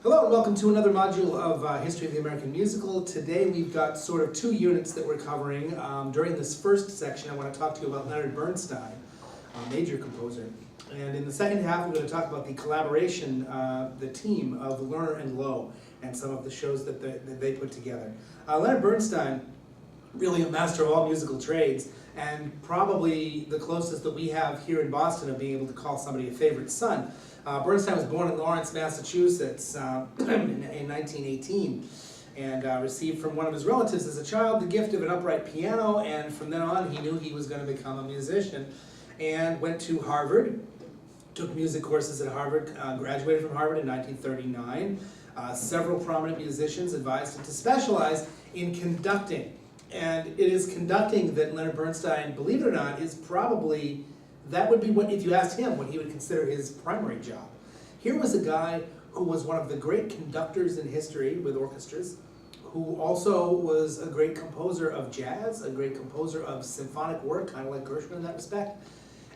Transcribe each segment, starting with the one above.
Hello and welcome to another module of History of the American Musical. Today we've got sort of two units that we're covering. During this first section I want to talk to you about Leonard Bernstein, a major composer. And in the second half we're going to talk about the collaboration, the team of Lerner and Loewe and some of the shows that they put together. Leonard Bernstein, really a master of all musical trades, and probably the closest that we have here in Boston of being able to call somebody a favorite son. Bernstein was born in Lawrence, Massachusetts in 1918 and received from one of his relatives as a child the gift of an upright piano, and from then on he knew he was going to become a musician and went to Harvard, took music courses at Harvard, graduated from Harvard in 1939. Several prominent musicians advised him to specialize in conducting, and it is conducting that Leonard Bernstein, believe it or not, is probably, that would be what, if you asked him, what he would consider his primary job. Here was a guy who was one of the great conductors in history with orchestras, who also was a great composer of jazz, a great composer of symphonic work, kind of like Gershwin in that respect,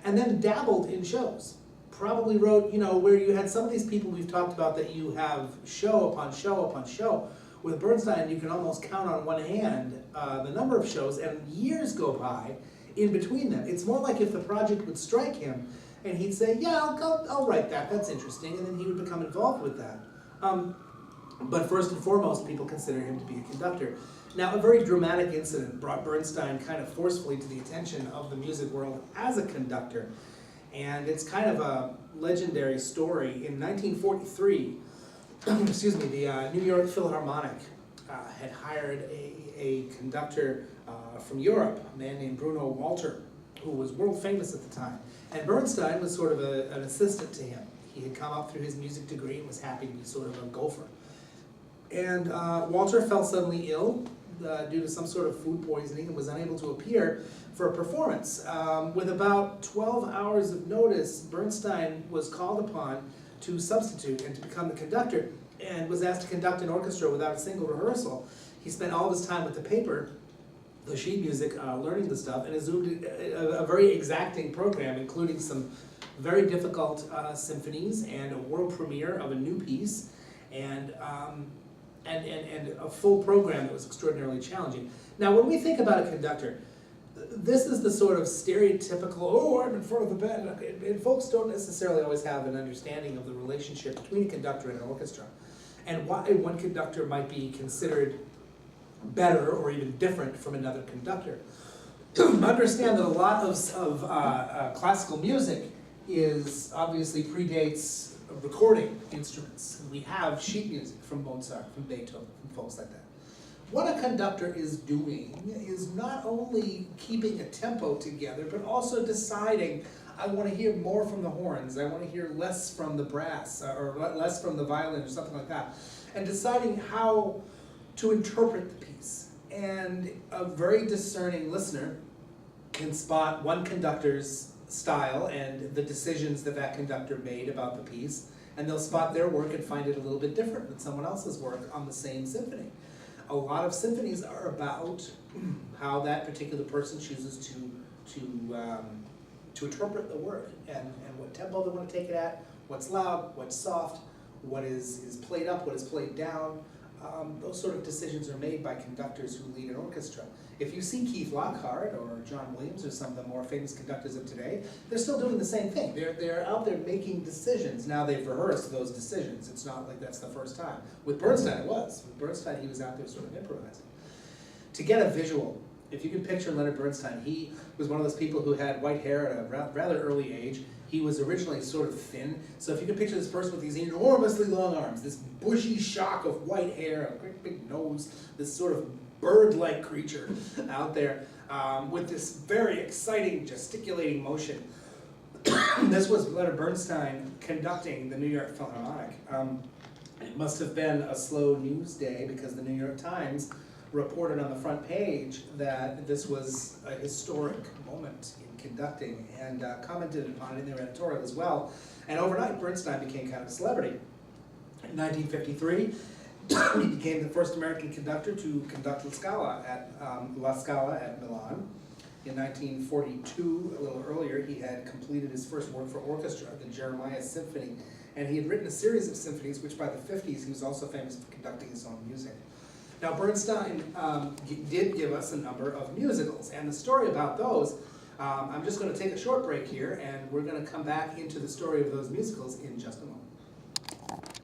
and then dabbled in shows. Probably wrote, where you had some of these people we've talked about that you have show upon show upon show. With Bernstein, you can almost count on one hand the number of shows, and years go by in between them. It's more like if the project would strike him and he'd say, yeah, I'll write that, that's interesting, and then he would become involved with that. But first and foremost, people consider him to be a conductor. Now, a very dramatic incident brought Bernstein kind of forcefully to the attention of the music world as a conductor, and it's kind of a legendary story. In 1943, excuse me, the New York Philharmonic had hired a conductor from Europe, a man named Bruno Walter, who was world famous at the time. And Bernstein was sort of an assistant to him. He had come up through his music degree and was happy to be sort of a gopher. And Walter fell suddenly ill due to some sort of food poisoning and was unable to appear for a performance. With about 12 hours of notice, Bernstein was called upon to substitute and to become the conductor, and was asked to conduct an orchestra without a single rehearsal. He spent all of his time with the paper, the sheet music, learning the stuff, and assumed a very exacting program, including some very difficult symphonies and a world premiere of a new piece, and a full program that was extraordinarily challenging. Now, when we think about a conductor, this is the sort of stereotypical, oh, I'm in front of the band, and folks don't necessarily always have an understanding of the relationship between a conductor and an orchestra, and why one conductor might be considered better or even different from another conductor. Understand that a lot of classical music obviously predates recording instruments. We have sheet music from Mozart, from Beethoven, from folks like that. What a conductor is doing is not only keeping a tempo together, but also deciding, I want to hear more from the horns, I want to hear less from the brass, or less from the violin, or something like that, and deciding how to interpret the piece. And a very discerning listener can spot one conductor's style and the decisions that that conductor made about the piece, and they'll spot their work and find it a little bit different than someone else's work on the same symphony. A lot of symphonies are about how that particular person chooses to interpret the work, and what tempo they want to take it at, what's loud, what's soft, what is played up, what is played down. Those sort of decisions are made by conductors who lead an orchestra. If you see Keith Lockhart or John Williams or some of the more famous conductors of today, they're still doing the same thing. They're out there making decisions. Now they've rehearsed those decisions. It's not like that's the first time. With Bernstein it was. With Bernstein he was out there sort of improvising. To get a visual, if you can picture Leonard Bernstein, he was one of those people who had white hair at a rather early age. He was originally sort of thin, so if you can picture this person with these enormously long arms, this bushy shock of white hair, a great big nose, this sort of bird-like creature out there with this very exciting gesticulating motion. This was Leonard Bernstein conducting the New York Philharmonic. It must have been a slow news day because the New York Times reported on the front page that this was a historic moment in conducting, and commented upon it in their editorial as well. And overnight, Bernstein became kind of a celebrity. In 1953, he became the first American conductor to conduct La Scala at Milan. In 1942, a little earlier, he had completed his first work for orchestra, the Jeremiah Symphony, and he had written a series of symphonies, which by the 50s he was also famous for conducting his own music. Now Bernstein did give us a number of musicals, and the story about those, I'm just going to take a short break here, and we're going to come back into the story of those musicals in just a moment.